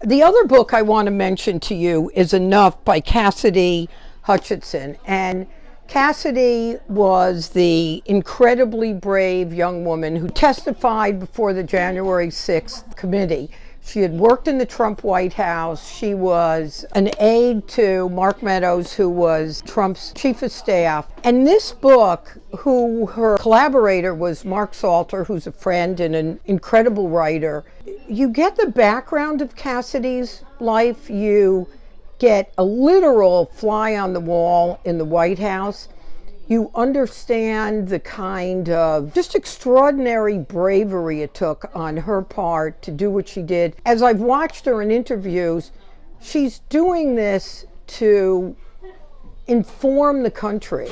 The other book I want to mention to you is Enough by Cassidy Hutchinson. And Cassidy was the incredibly brave young woman who testified before the January 6th committee. She had worked in the Trump White House. She was an aide to Mark Meadows, who was Trump's chief of staff. And this book, who her collaborator was Mark Salter, who's a friend and an incredible writer, you get the background of Cassidy's life. You get a literal fly on the wall in the White House. You understand the kind of just extraordinary bravery it took on her part to do what she did. As I've watched her in interviews, she's doing this to inform the country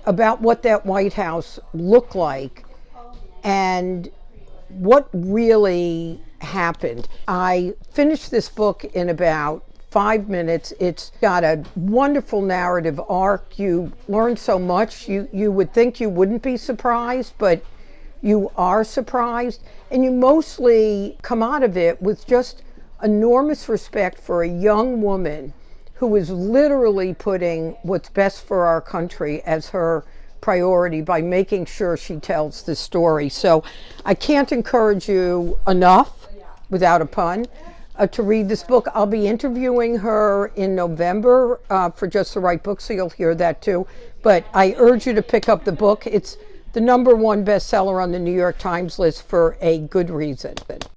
about what that White House looked like and what really happened. I finished this book in about 5 minutes. It's got a wonderful narrative arc. You learn so much. You would think you wouldn't be surprised, but you are surprised. And you mostly come out of it with just enormous respect for a young woman who is literally putting what's best for our country as her priority by making sure she tells the story. So I can't encourage you enough, without a pun, to read this book. I'll be interviewing her in November for Just the Right Book, so you'll hear that too. But I urge you to pick up the book. It's the #1 bestseller on the New York Times list for a good reason.